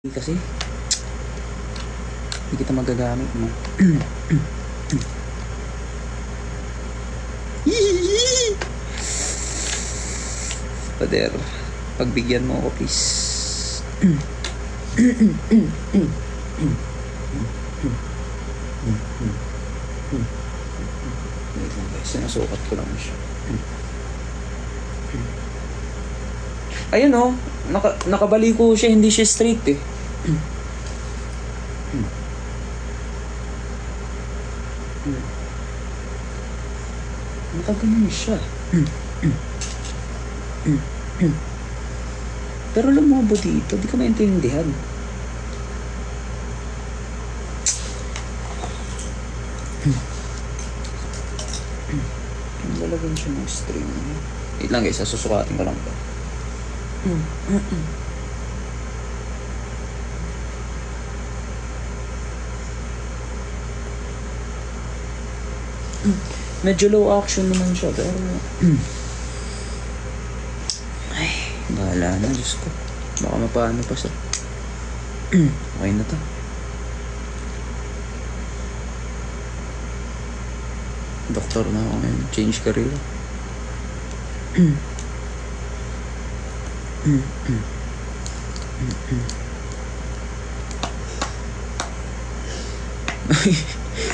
Kasi hindi kita magagamit mo. Pader, pagbigyan mo ako please. Wait lang guys, sinasukat ko lang siya. Ayun oh, nakabali ko siya, hindi siya straight eh. Nakaganon siya. Pero lumabo dito, di ko maintindihan. Lalagyan siya ng string. Wait lang guys, susukatin ko lang to. Medyo low action naman siya, pero ay, bahala na, Diyos ko. Baka mapaano pa siya. Okay na to. Doktor na ako ngayon. Change career.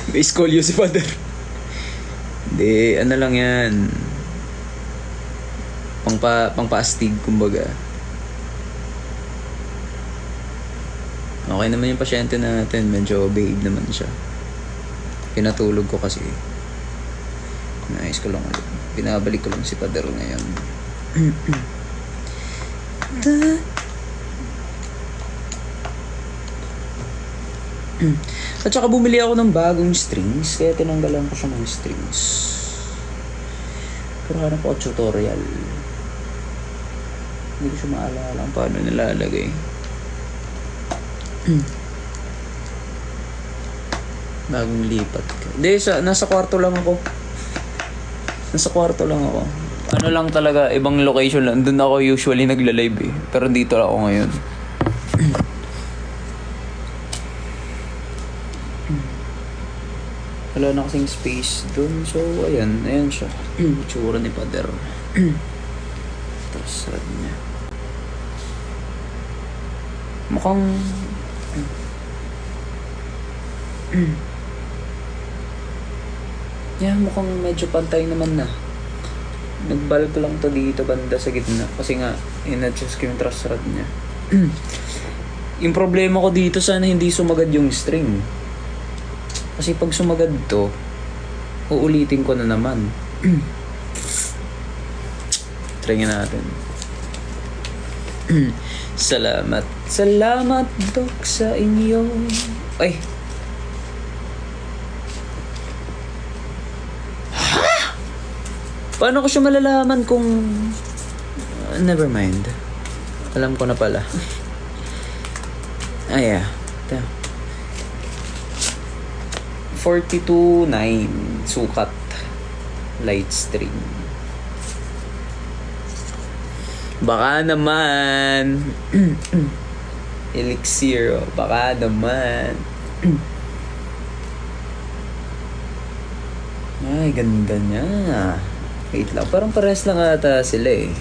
May scoliosis si Father. Hindi, ano lang yan. Pangpa-astig, kumbaga. Okay naman yung pasyente natin. Medyo babe naman siya. Pinatulog ko kasi. Nice ko lang ulit. Pinabalik ko lang si Father ngayon. At saka bumili ako ng bagong strings, kaya tinanggalan ko siya ng strings. Pero hanap ako tutorial. Hindi ko siya maalala kung paano nilalagay. Bagong lipat ka. Hindi, nasa kwarto lang ako. Ano lang talaga, ibang location lang. Doon ako usually nagla-live eh. Pero dito lang ako ngayon. Wala na kasing space doon. So, ayan siya. Tsura ni Father. Tapos, sabi niya. Mukhang... mukhang medyo pantay naman na. Nagbalb lang to dito banda sa gitna. Kasi nga, in-adjust ko yung truss rod niya. Yung problema ko dito, sana hindi sumagad yung string. Kasi pag sumagad to, uulitin ko na naman. Try natin. Salamat. Salamat, Dok, sa inyo. Ay! Ha? Paano ko siya malalaman kung... never mind. Alam ko na pala. Ay, 42.9 sukat light string. Baka naman elixir, baka naman. Ay, ganda niya. Wait lang, parang parehas lang ata sila eh.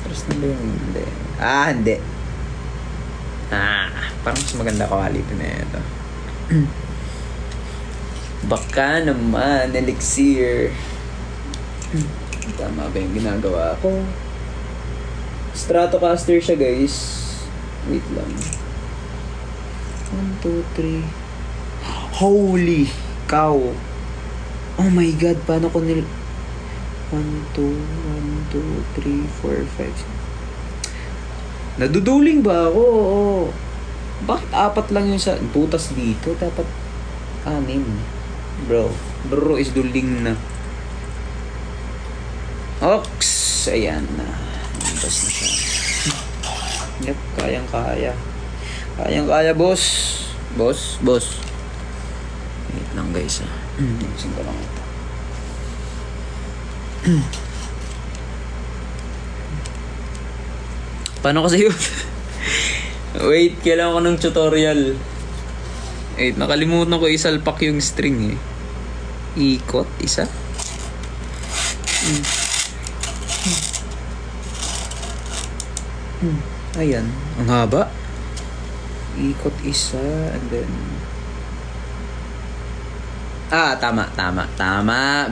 Parehas na ba yung hindi? Hindi. Parang mas maganda quality na ito. Baka naman, elixir. Tama ba yung ginagawa ko? Stratocaster siya, guys. Wait lang. 1, 2, 3. Holy cow! Oh my God, paano ko 1, 2, 1, 2, 3, 4, 5. Naduduling ba ako? Oo. Bakit 4 lang yung sa butas dito? Dapat 6. Bro is duling na. Ox! Ayan na. Bas na siya. Yep, kayang-kaya. Kayang-kaya, boss. Boss. Wait lang, guys. Isin ko lang ito. Paano kasi yun? Wait, kailangan ko ng tutorial. Wait, nakalimutan ko isalpak yung string eh. Ikot, isa. Ayan, ang haba. Ikot isa, and then... tama,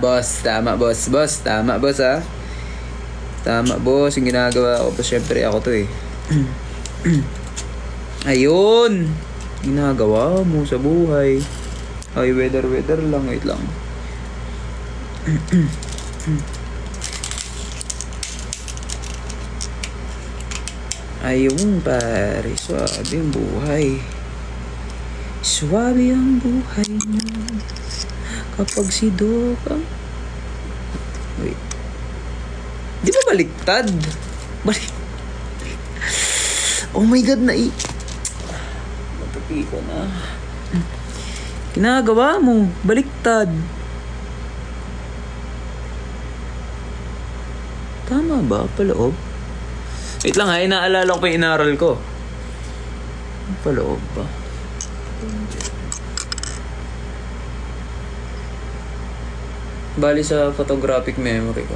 boss. Tama, boss. Tama, boss, ha? Tama, boss. Yung ginagawa ko. Pero syempre, ako to, eh. Ayun! Ginagawa mo sa buhay. Ay, weather lang. Wait lang. Ayun, pare. Swabe ang buhay. Swabe ang buhay niyo kapag si Doka. Wait. Di ba baliktad? Oh my God, matupi ko na. Ginagawa mo. Baliktad. Tama ba? Paloob? Wait lang ha, inaalala ko pa yung inaral ko. Paloob ba? Bali sa photographic memory ko.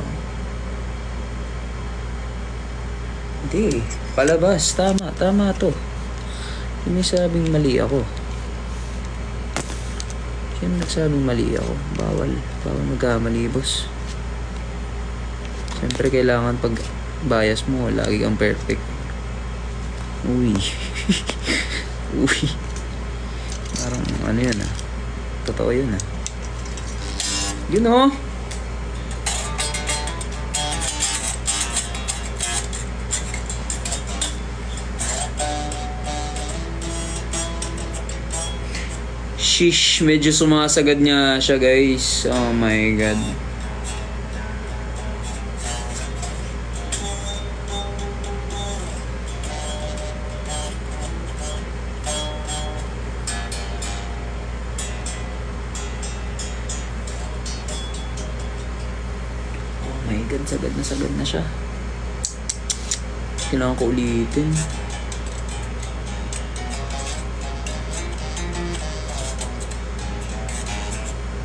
Hindi. Palabas. Tama to. Hindi sabing mali ako. Sino nagsabing mali ako? Bawal magkamali, boss. Siyempre kailangan pag bias mo, lagi kang perfect. Uy. Parang ano yan ah. Totoo yun ah. Yun oh. Shish, medyo sumasagad niya siya guys. Oh my God. Sagad na siya. Kailangan ko ulitin.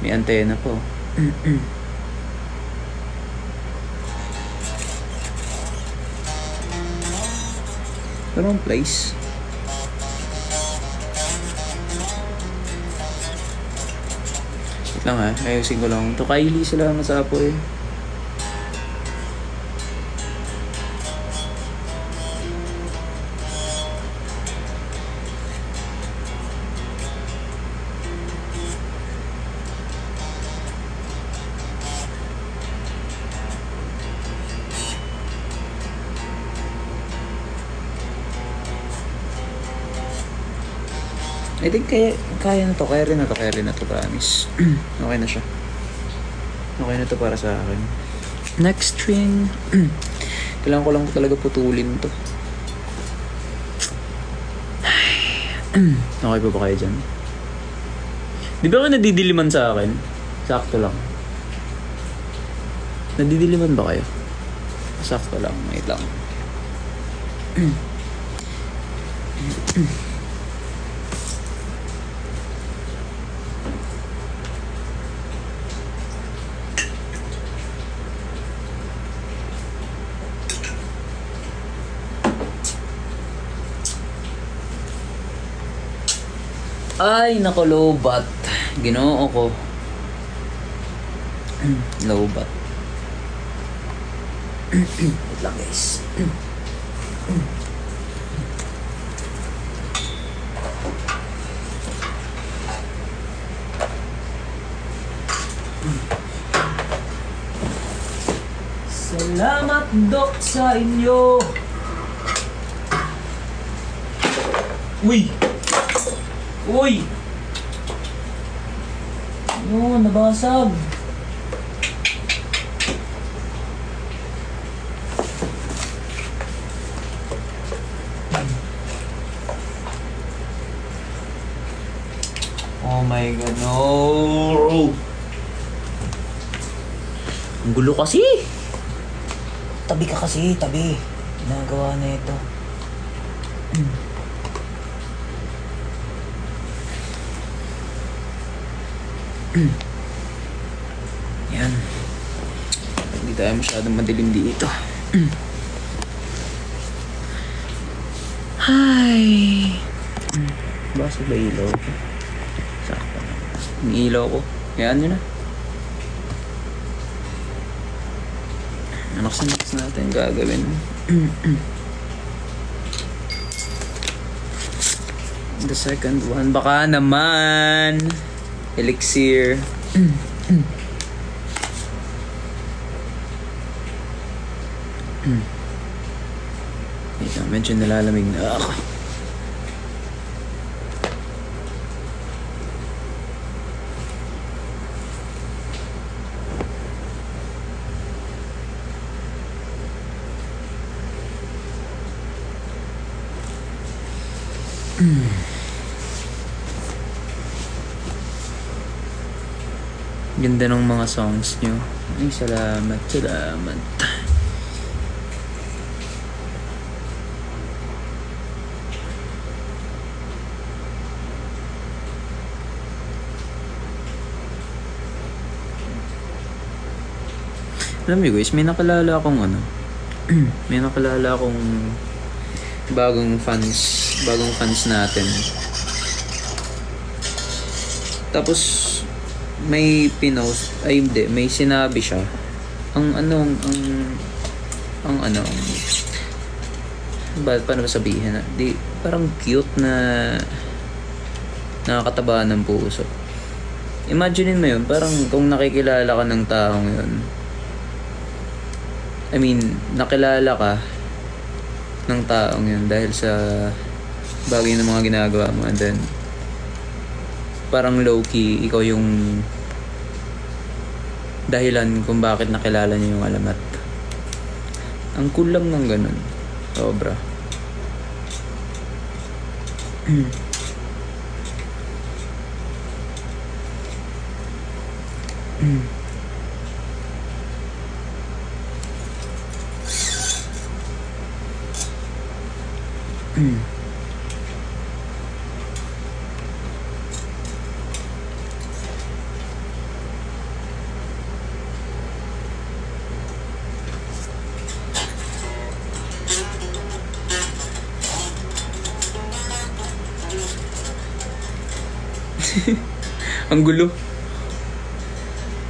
May antena po. Wrong place. Wait lang ha, ayusin ko lang. To Kylie sila ang nasapo eh. I think kaya na to, kaya rin na to, promise. Okay na siya. Okay na to para sa akin. Next string. Kailangan ko lang talaga putulin to. Okay pa ba kayo dyan? Di ba kayo nadidiliman sa akin? Sakto lang. Nadidiliman ba kayo? Sakto lang, wait lang. Ay, nako, lowbat. Ginoo ko. Lowbat. Wait lang, guys. Salamat, Dok, sa inyo. Uy! Uy! Yun, nabasag. Oh my God, no! Ang gulo kasi! Tabi ka kasi, tabi. Ginagawa na ito. Yan. Hindi tayo masyadong madilim dito. Hi. Basta ba ilaw ko? Sakto na. Yung ilaw ko. Yan yun na. Next natin gagawin. The second one. Baka naman. Elixir. Ito, medyo nalalamig na ako. Ganda ng mga songs nyo. Ay, salamat. Alam niyo guys, may nakalala akong may nakalala akong bagong fans natin. Tapos may pinost, ay hindi, may sinabi siya. Paano ba sabihin? Parang cute na nakakataba ng puso. Imaginein mo yun, parang kung nakikilala ka ng taong yun. I mean, nakilala ka ng taong yun dahil sa bagay ng mga ginagawa mo, and then parang low-key, ikaw yung dahilan kung bakit nakilala niya yung alamat. Ang cool lang ng ganun. Sobra. Ang gulo.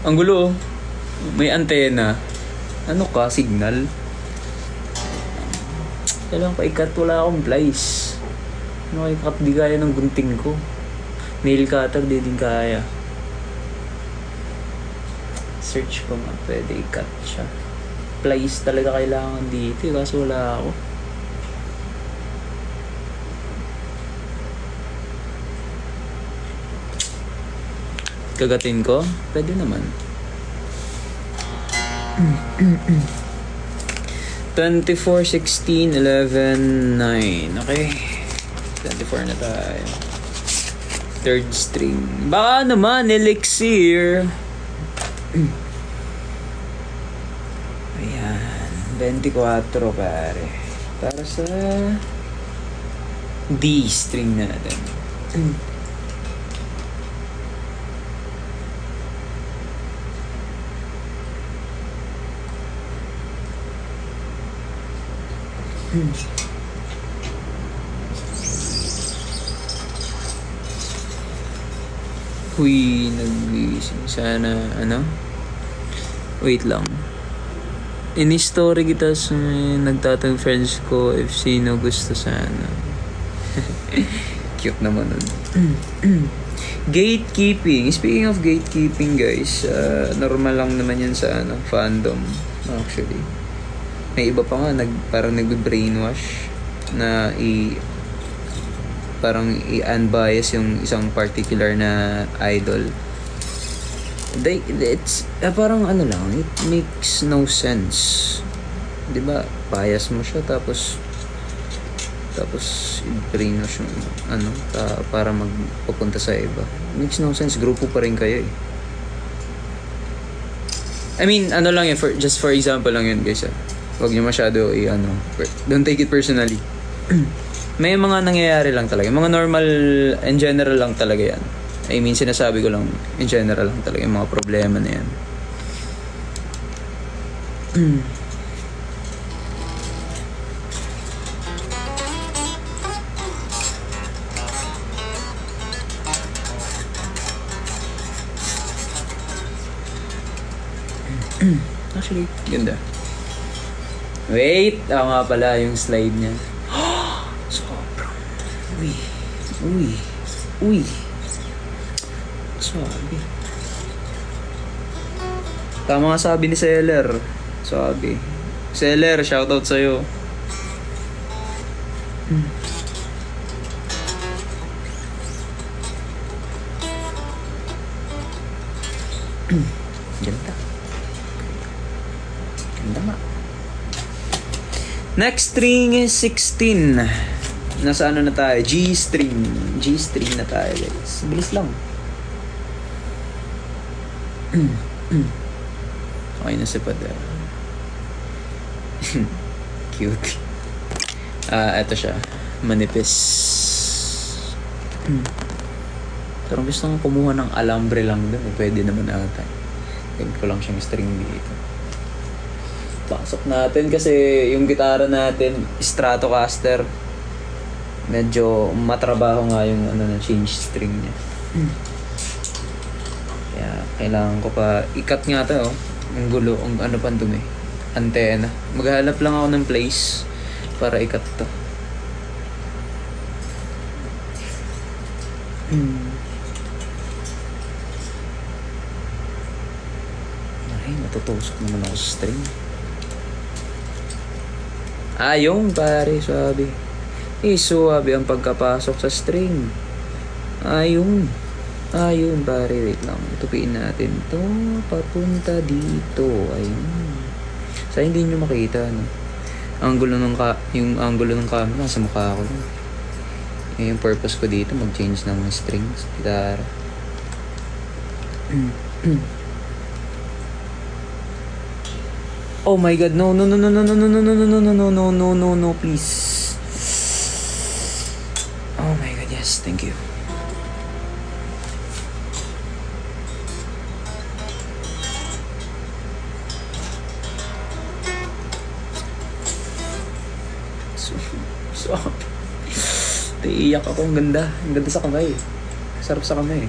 Ang gulo. May antena. Ano ka? Signal? Kailangan pa ikat. Wala akong plies. Ano ikat? Di kaya ng gunting ko. Nail cutter, di din kaya. Search ko nga. Pwede ikat siya. Plies talaga kailangan dito. Kaso wala ako. Kagatin ko? Pwede naman. 24, 16, 11, 9. Okay. 24 na tayo. Third string. Baka naman, elixir. Ayan. 24 pare. Para sa D string natin. Uy, nag-iisip sana, wait lang. Ini-story kita sa nagtatang friends ko if sino gusto sana. Cute naman nun. Gatekeeping. Speaking of gatekeeping guys, normal lang naman yan sa fandom actually. May iba pa nga parang nagbe-brainwash na parang i-unbias yung isang particular na idol. It's parang lang, it makes no sense. 'Di ba? Bias mo siya tapos i-brainwash yung para magpapunta sa iba. It makes no sense. Grupo pa rin kayo eh. I mean, lang yun, just for example lang yun guys. Huwag niyo masyado don't take it personally. May mga nangyayari lang talaga. Mga normal and general lang talaga yan. I mean, sinasabi ko lang, in general lang talaga yung mga problema na yan. Actually, ganda. Wait! Ako nga pala yung slide niya. Sobrang. Uy. Uy. Uy. Sabi. Tama nga sabi ni Seller. Sabi. Seller, shoutout sa'yo. Ganda. Ganda nga. Next string is 16. Nasa ano na tayo? G string. G string na tayo, guys. Bilis lang. Okay na si Pada. Cute. Eto siya. Manipis. Pero gusto kong kumuha ng alambre lang dun. Pwede naman ata. Gawin ko lang siyang string dito. Pasok natin kasi yung gitara natin, Stratocaster. Medyo matrabaho nga yung ano na change string niya. Kaya kailangan ko pa ikat nga to, oh. Ang gulo, ang ano pa dumi. Antena. Maghahanap lang ako ng place para ikat to. Ay, matutusok naman ako sa string. Ayong pare, sabi. Suwabe ang pagkapasok sa string. Ayun pare, wait lang. Tupiin natin to papunta dito. Ayun. Sa hindi nyo makita, no? Yung angulo ng camera nasa mukha ko lang. Yung purpose ko dito, mag-change ng strings, gitara. Oh my god, no, please. Oh my god, yes, thank you. So, iiyak ako, ang ganda sa kamay. Sarap sa kamay.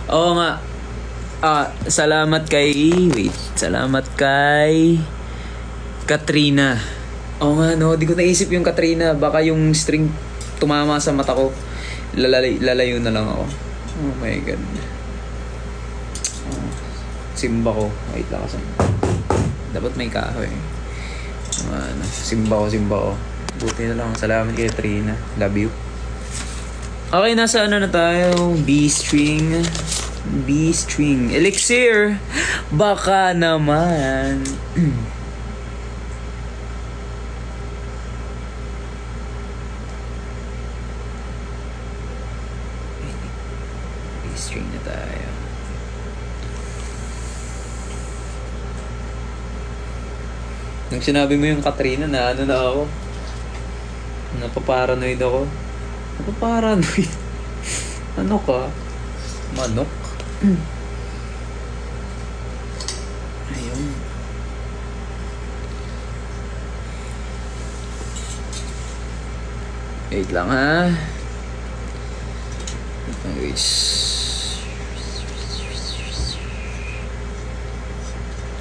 Oo nga. Salamat kay Katrina. Oo nga, no, di ko naisip yung Katrina. Baka yung string tumama sa mata ko. Lalayo na lang ako. Oh my god. Simba ko. Wait lang kasi. Dapat may kahoy. Simba ko. Buti na lang. Salamat kay Katrina. Love you. Okay, nasa ano na tayo? B string. Elixir. Baka naman. B string na tayo. Nung sinabi mo yung Katrina, na ano na ako. Napaparanoid ako. Ano ka? Manok? Ayun. Wait lang, ha? Wait lang, guys.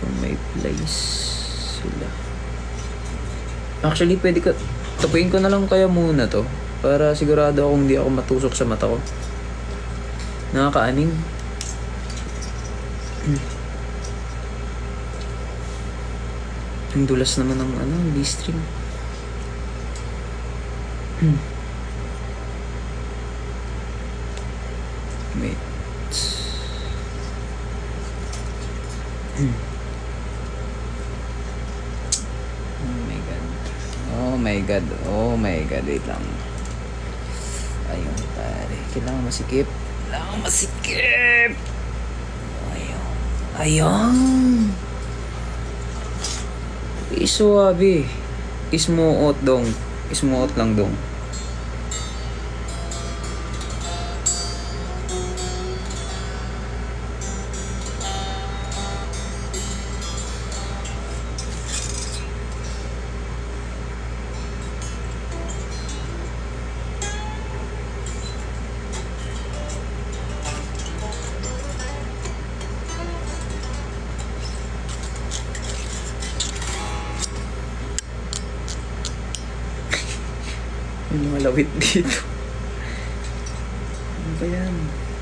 From my place sila. Actually, pwede ka... Tapuin ko na lang kaya muna to. Para sigurado akong hindi ako matusok sa mata ko. Nakakaaning. Ang dulas naman ng B-string. Wait. Oh my god, wait lang. Ayun pare, kailangan masikip. Ayan. Isuwabe. Ismuot dong. Ismuot lang dong. Yung mga lawit dito. Ano ba yan?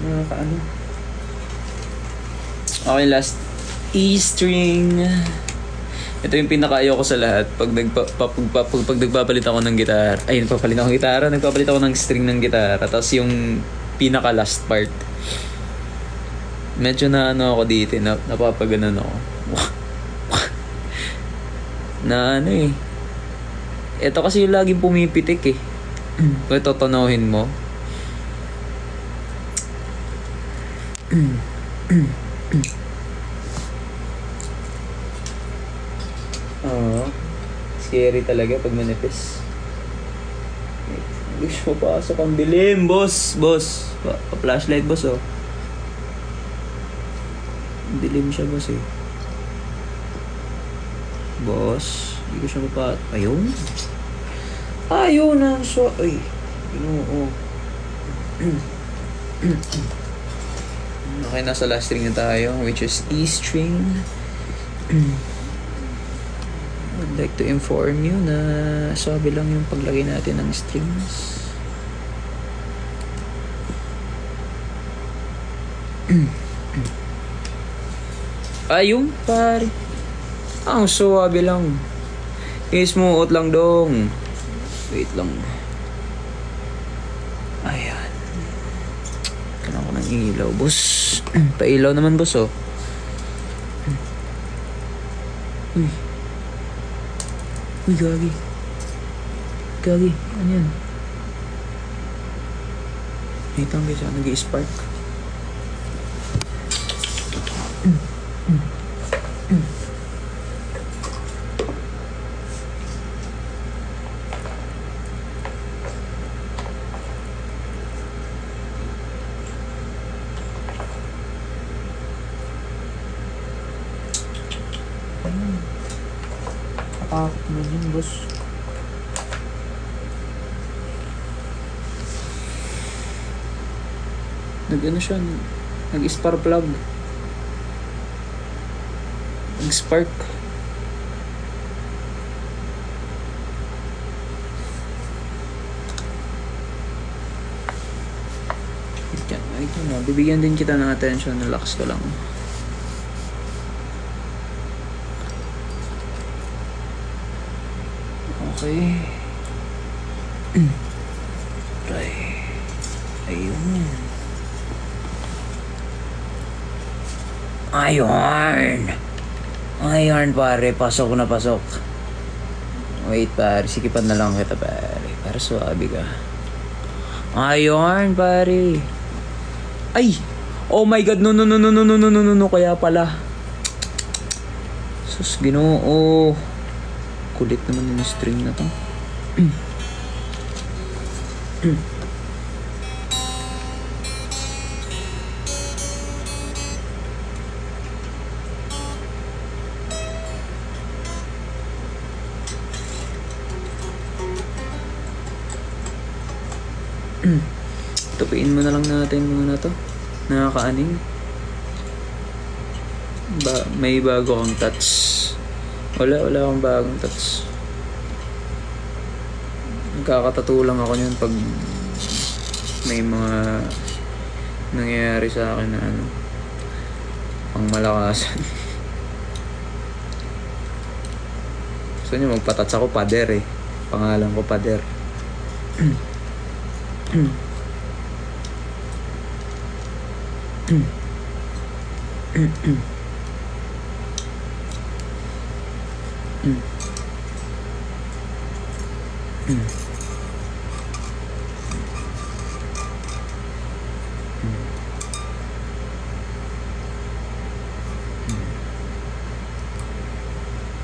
Mga kaano? Okay, last. E-string. Ito yung pinaka-ayaw ko sa lahat. Pag nagpapalit ako ng gitara. Ay, nagpapalit ako ng gitara. Nagpapalit ako ng string ng gitara. Tapos yung pinaka-last part. Medyo na ano ako dito. Napapaganon ako. Na ano eh. Ito kasi yung laging pumipitik eh. Kung totonohin mo. Oo. Scary talaga pag manipis. Hindi siya mapasok ang dilim, boss. Boss. Pa-flashlight, boss, oh. Dilim siya, boss, eh. Boss. Hindi ko siya mapasok. Ayun. Ayun na. So, ay. Ginoo. Okay, nasa last string na tayo, which is E string. I'd like to inform you na sabi lang yung paglagay natin ng strings. Ayun, pare. Ang suwabe lang. Ismuot lang dong. Wait lang. Ayan. Kailangan ko ng ilaw, boss. Pailaw naman, boss, oh. Uy. Uy, gagi. Gagi. Ano yan? Wait lang, guys. Nag-i-spark. Takot mo yun, boss. Nag-ano siya, nag-spark plug. Nag-spark. Ito na, bibigyan din kita ng attention, relax ka lang. Okay. Try. Ayun. Ayun. Ayun, pare. Pasok na pasok. Wait, pare. Sikipan na lang kita, pare. Para suabi ka. Ayun, pare. Ay! Oh my God. No. Kaya pala. Sus, Ginoo. Kulit naman yung string na to. Tupiin mo na lang natin muna to. Nakakaaning. May bago kang touch. Wala akong bagong touch. Nagkakatattoo lang ako niyan pag may mga nangyayari sa akin na ano, pang malakasan. Gusto niyo magpa-touch ako, Pader eh. Pangalan ko, Pader.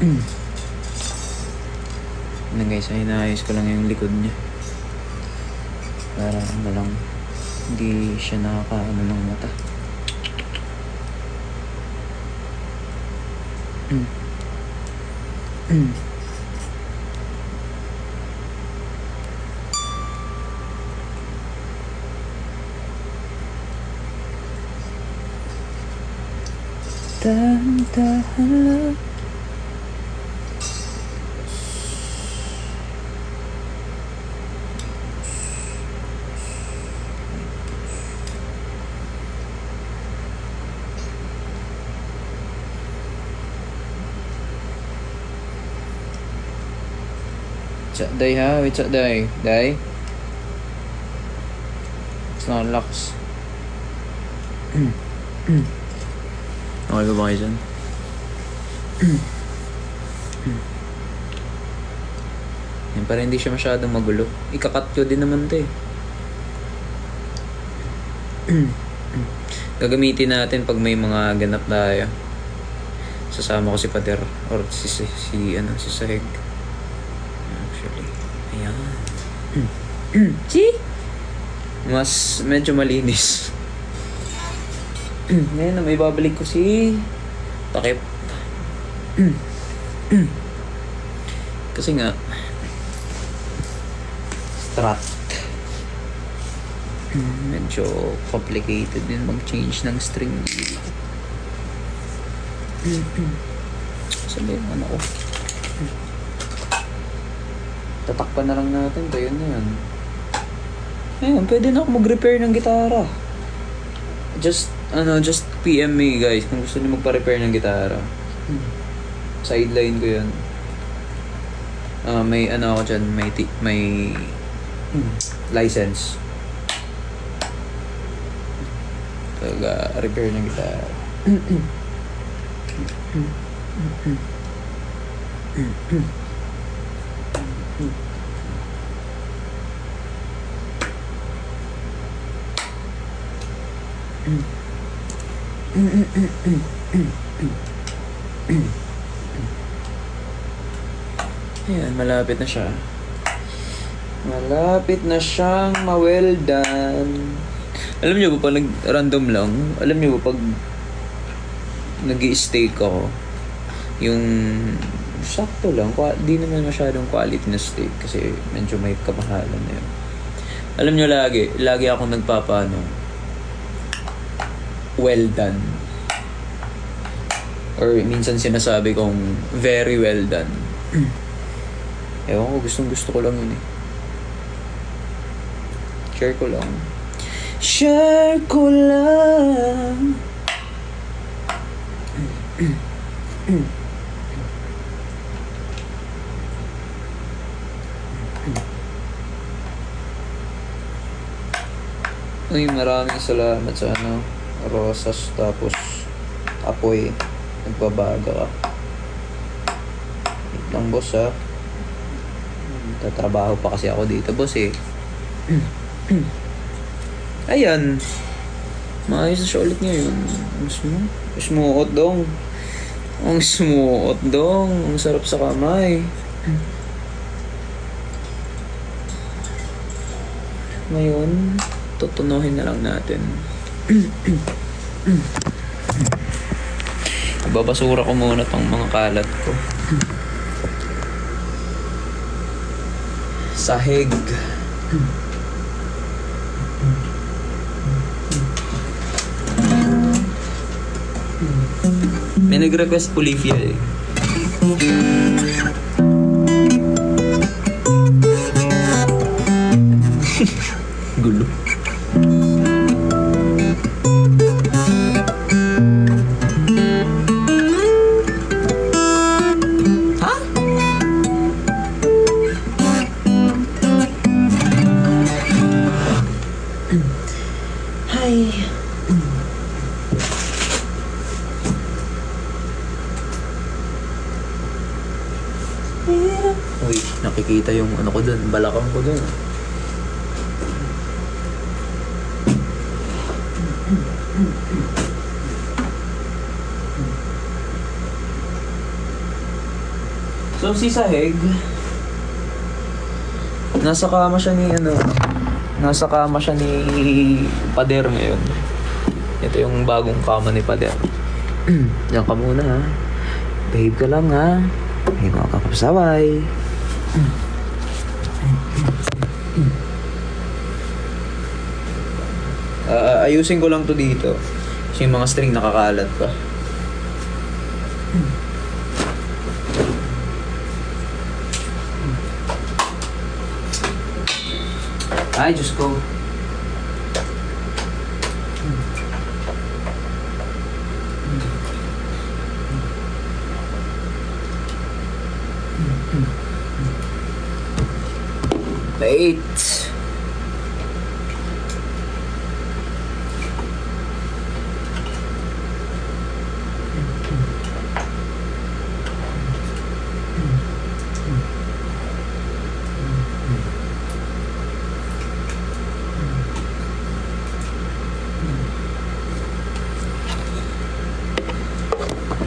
Ano guys, ay inaayos ko lang yung likod niya. Para ano lang, hindi siya nakakaano ng mata. Dahan-dahan lang. What's up, Day, ha? What's up, Day? Day? It's not locks. Okay ba kayo dyan? Yan, para hindi siya masyadong magulo. Ikakat ko din naman to eh. Gagamitin natin pag may mga ganap tayo. Sasama ko si Pader or si Sahig. Actually, ayan. See? Mas medyo malinis. Ngayon na may babalik ko si Takip. Kasi nga strat. Medyo complicated din mag-change ng string. Sabi yung ano ko. Tatakpan na lang natin. Yun na yan. Ayun, pwede na ako mag-repair ng gitara. Just PM me guys kung gusto niyo magpa-repair ng gitara. Sideline ko yun. May ano ako dyan, may license. Repair ng gitara. Ayan, malapit na siya. Malapit na siyang ma-well done. Alam niyo ba pag nag-random lang, alam niyo ba pag nag-i-steak ako, yung sakto lang, di naman masyadong quality na steak kasi medyo may kamahalan na yun. Alam niyo lagi ako nagpapano, well done. Or minsan sinasabi kong very well done. Ewan ko, gusto ko lang yun eh. Share ko lang. Share ko lang. Uy, maraming salamat sa rosas tapos apoy. Nagbabaga ka. Wait lang boss ha. Tatrabaho pa kasi ako dito boss eh. Ayan. Maayos na siya ulit ngayon. Smooth dong. Ang smooth dong. Ang sarap sa kamay. Ngayon, tutunuhin na lang natin. Babasura ko muna tong mga kalat ko. Sahig. May nag-request Polifia eh. Gulo. Ha? Hi. Uy, nakikita yung ano ko dun, balakang ko dun. So si Saheg, nasa kama siya ni Pader ngayon. Ito yung bagong kama ni Pader. Diyan ka muna ha. Behave ka lang ha. May mga kakapasaway. Ayusin ko lang to dito. Kasi yung mga string nakakalat pa. Ay, Diyos ko. Wait.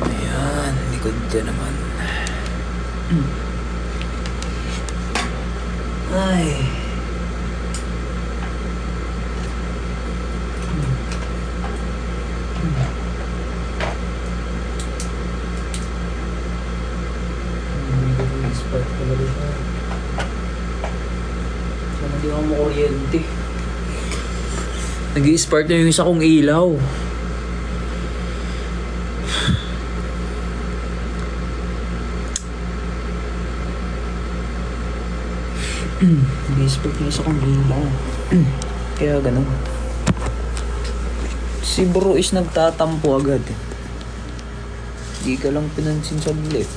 Ayan, likod dyan naman. Ay. Hindi ako makuryente. Nag-i-spark na yung isa kong ilaw. Nag-i-spark na yung isa kong ilaw. Kaya ganun. Si bro is nagtatampo agad. Di ka lang pinansin sa lip.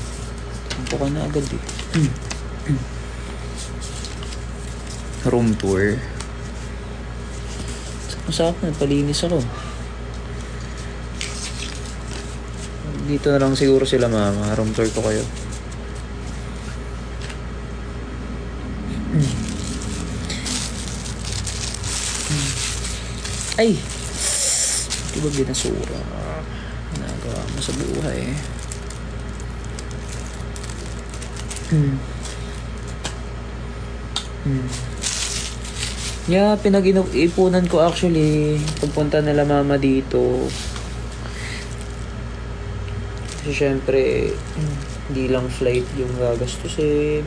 Tampo ka na agad eh. Room tour. Masakit, palinis ako. Dito na lang siguro sila mama. Room tour ko kayo. Ay! Di ba binasura? Ginagawa mo sa buhay. Yeah, pinag-ipunan ko actually pagpunta nila mama dito. Kasi syempre, hindi lang flight yung gagastusin.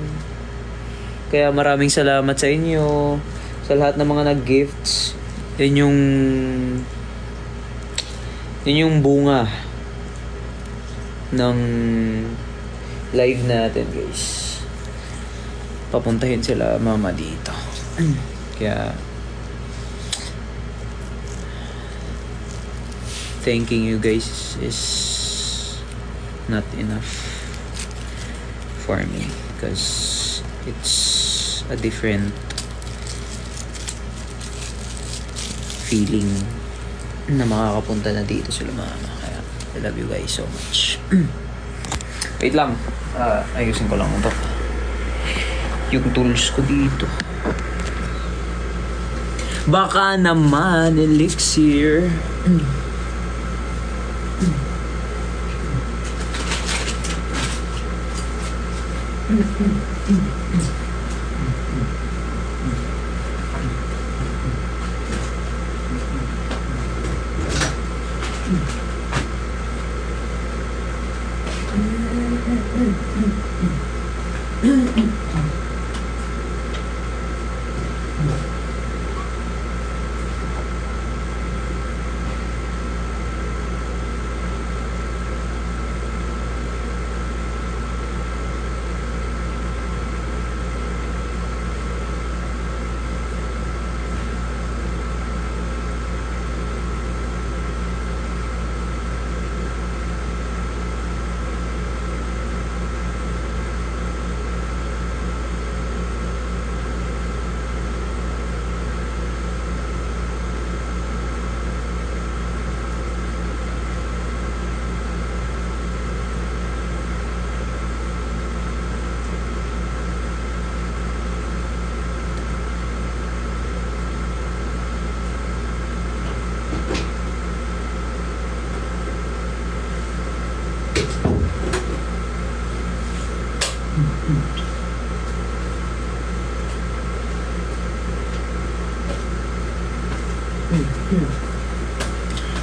Kaya maraming salamat sa inyo. Sa lahat ng mga nag-gifts. Yun yung bunga ng live natin, guys. Papuntahin sila mama dito. Kaya thanking you guys is not enough for me because it's a different feeling na makakapunta na dito sila mama. Kaya I love you guys so much. Wait lang, ayusin ko lang ito yung tools ko dito. Baka naman elixir.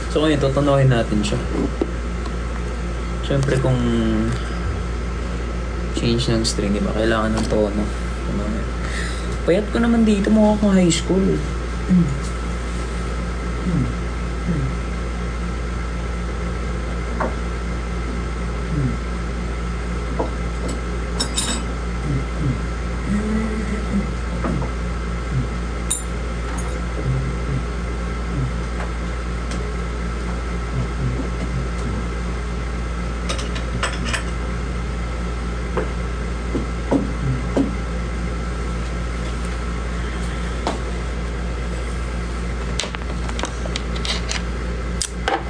So ngayon, tutunuhin natin siya. Siyempre kung change ng string, di ba? Kailangan ng tono. Payat ko naman dito, mukha akong high school.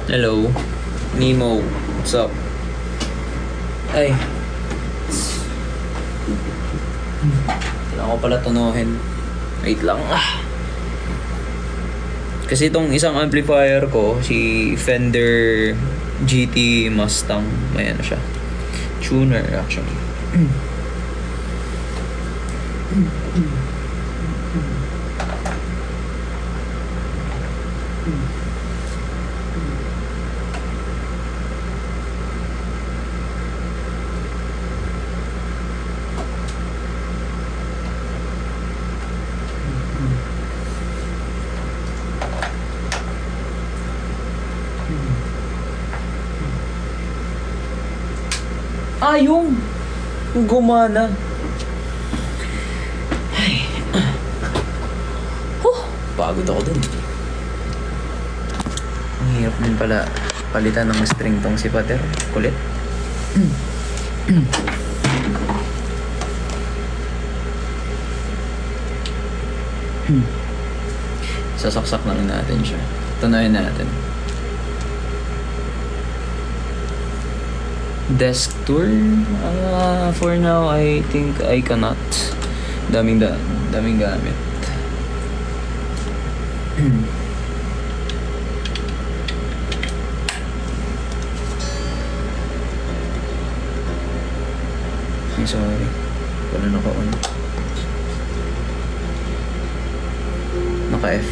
Hello, Nemo. What's up? Ay. Kailangan ko pala tunuhin. Wait lang. Kasi itong isang amplifier ko, si Fender GT Mustang, may ano siya. Tuner actually. Yung gumana. Ay. Pagod ako dun. Ang hirap din pala palitan ng string tong si Pater. Kulit. Sasaksak na rin natin siya. Tunayin natin. Desk tour? For now, I think I cannot. Daming gamit. I'm sorry. Wala naka-on. Naka-F.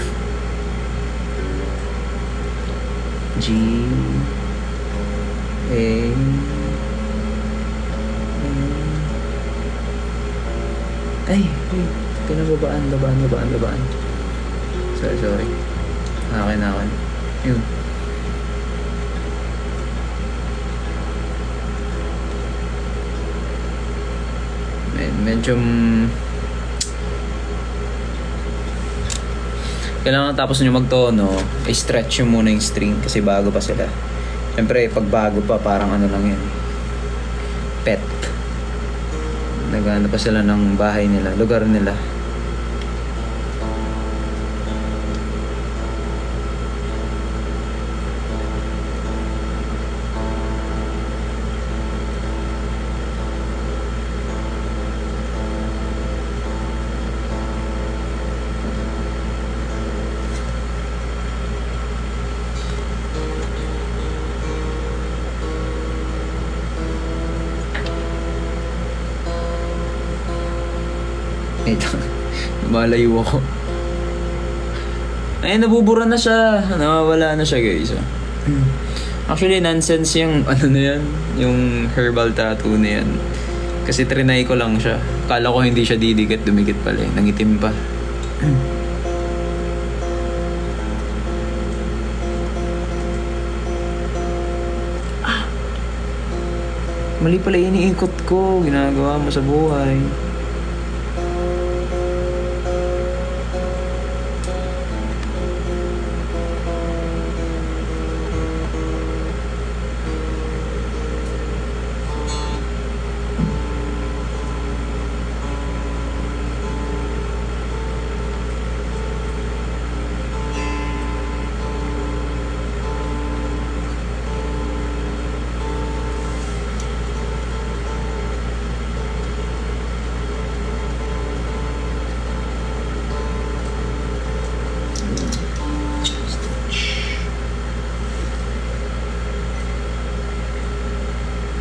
G A Ay, pinababaan. Sorry. Akin. Yun. Medyo kailangan tapos nyo magtono, i-stretch nyo muna yung string kasi bago pa sila. Siyempre, pag bago pa, parang ano lang yan. Pet. Nagano pa sila ng bahay nila, lugar nila. Ito, malayo ako. Ay, nabubura na siya. Nawawala na siya, guys. Actually, nonsense yung ano na yan, yung herbal tattoo na yan. Kasi trinay ko lang siya. Kala ko hindi siya didikit, dumikit pala eh. Nangitim pa. Mali pala iniikot ko. Ginagawa mo sa buhay.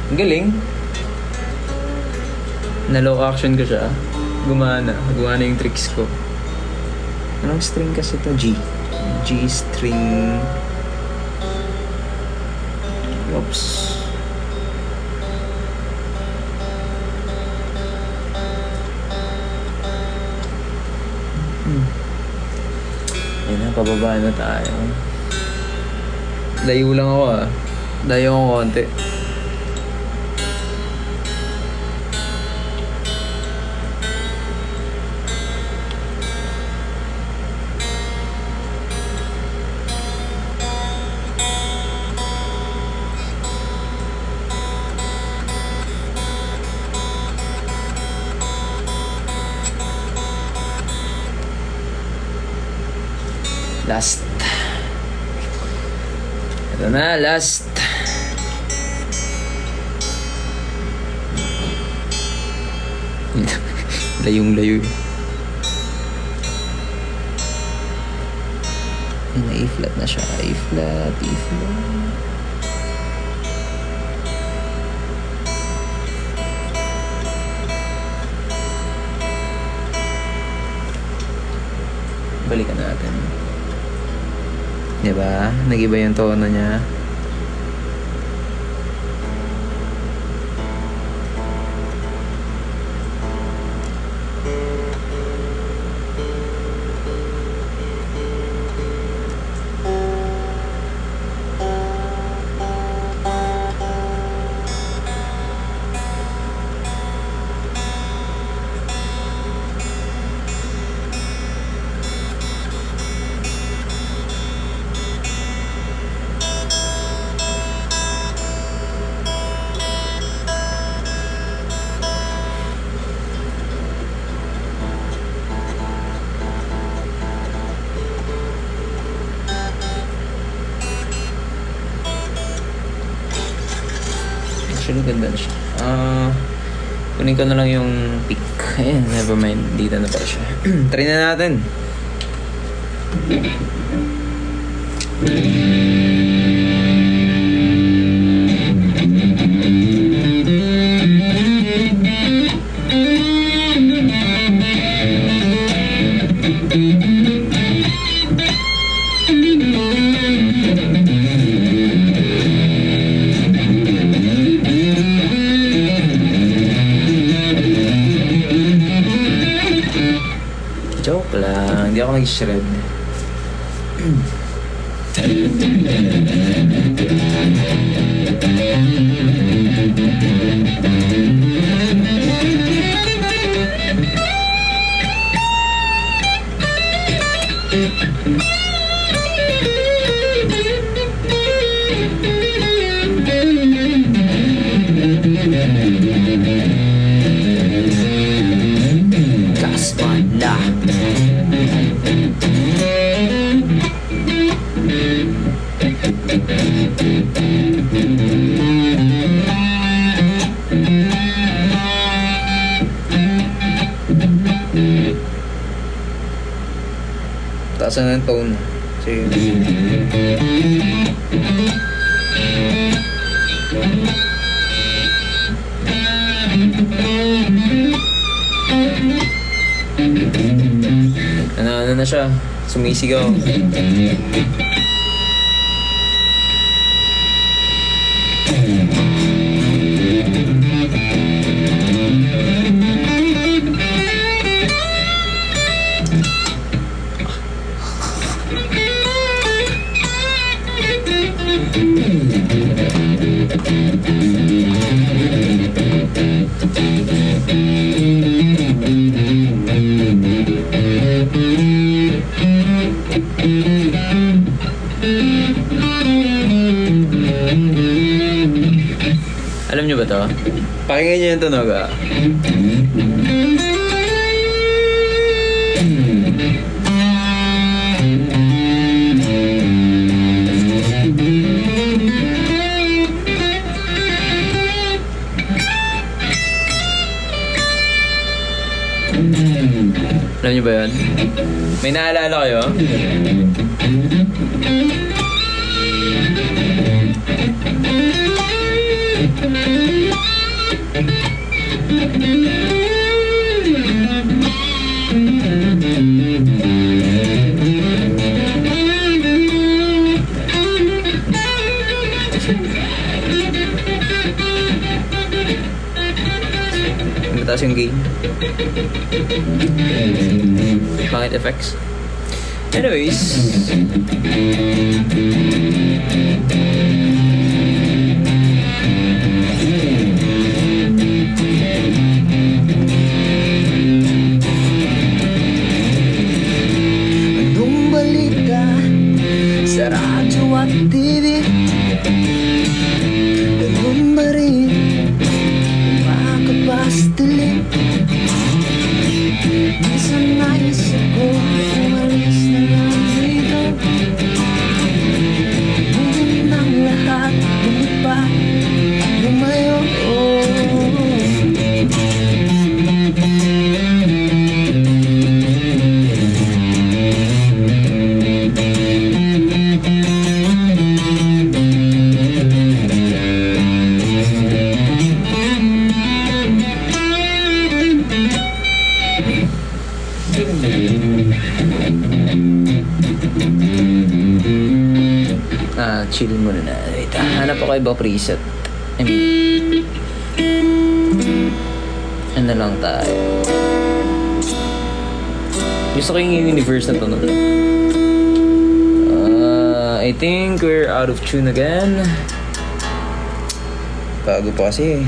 Ang galing. Na-low action ko siya. Gumana yung tricks ko. Anong string kasi to? G. G-string. Oops. Ayun na, pababa na tayo. Layo lang ako ah. Layo ako konti. Last. Ito na, last. Layong layo. A-flat na siya. A-flat, A-flat. Balikan natin. Diba? Nag-iba yung tono niya. Actually, ganda na siya. Kunin ko na lang yung pick. Ayan, never mind. Dito na pala siya. Try na natin. Joke lang, hindi ako nag-shred. Kasman na. Taasan ng tone. Sige. Ano na siya? Sumisigaw. Alam niyo ba to? Pakinggan niyo yung tunog ah. Alam niyo ba yun? May naalala kayo? mataas yung gain. Pangit effects. Anyways. Anong balita sa radyo at TV? Ganun ba rin makapastili? Minsan naisip ko umalis na lang dito. Ngayon ang lahat lumipat, lumayo. Chill muna na. Wait, hanap ako iba preset. I mean, ano lang tayo. Gusto ko yung universe na to. No? I think we're out of tune again. Bago pa kasi.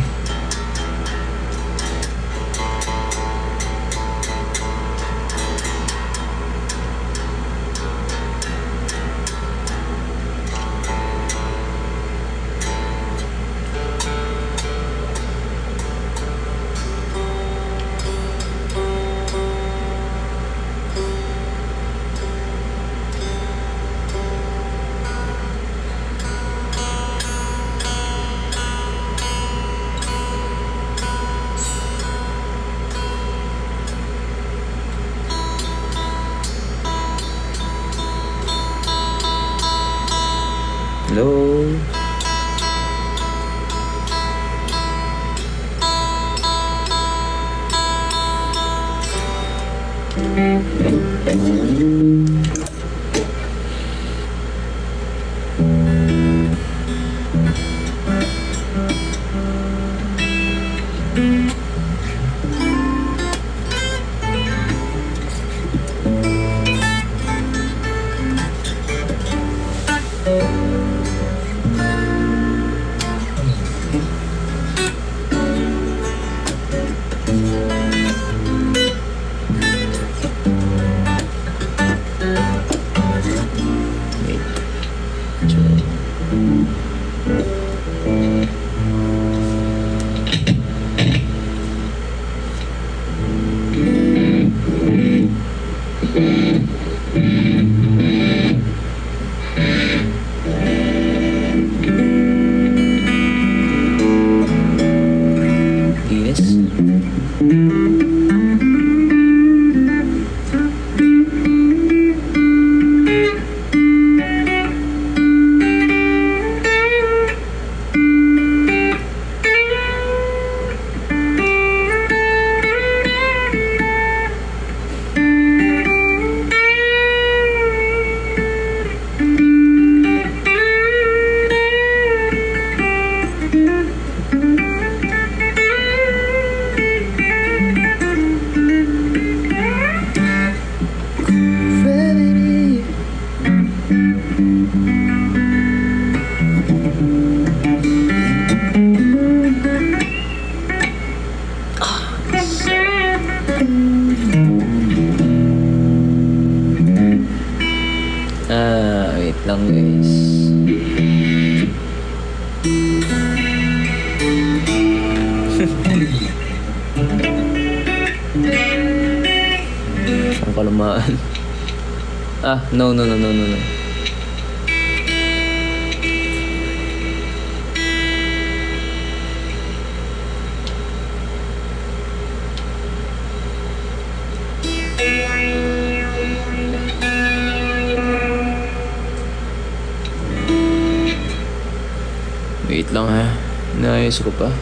Hello? Wait lang guys. Ang kalamaan. No. Wait lang ha. Naayos ko pa.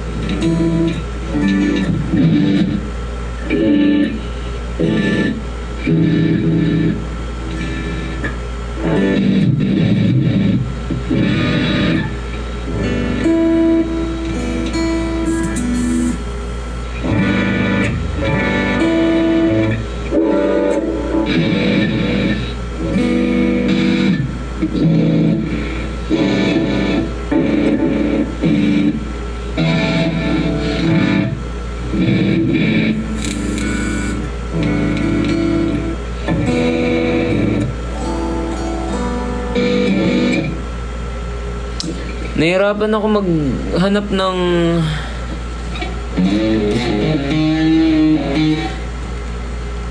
Nahihirapan ako maghanap ng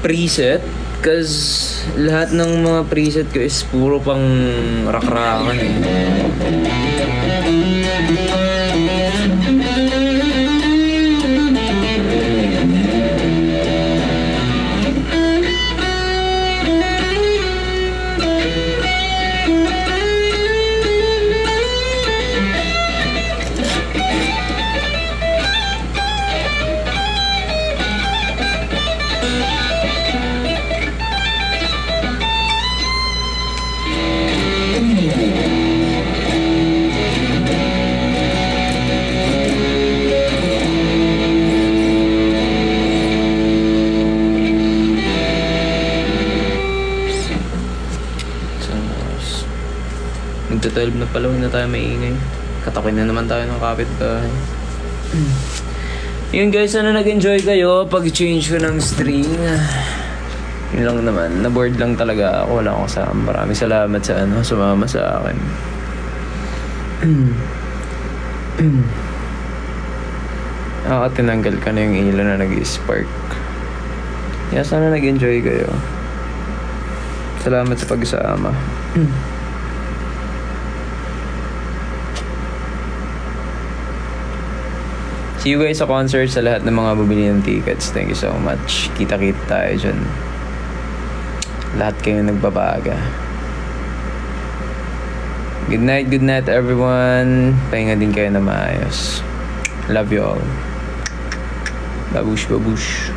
preset cause lahat ng mga preset ko is puro pang rakrakan eh. Magta-12 na pala, huwag na tayo maingay. Katakin na naman tayo ng kapitbahay. Yun guys, sana nag-enjoy kayo pag-change ko ng string. Yun lang naman, na-bored lang talaga ako, wala akong kasama. Maraming salamat sa sumama sa akin. Tinanggal ka na yung ilaw na nag-spark. Kaya sana nag-enjoy kayo. Salamat sa pagsama. See you guys sa concert, sa lahat ng mga bumili ng tickets. Thank you so much. Kita-kita tayo dyan. Lahat kayo nagbabaga. Good night everyone. Pahinga din kayo na maayos. Love you all. Babush, babush.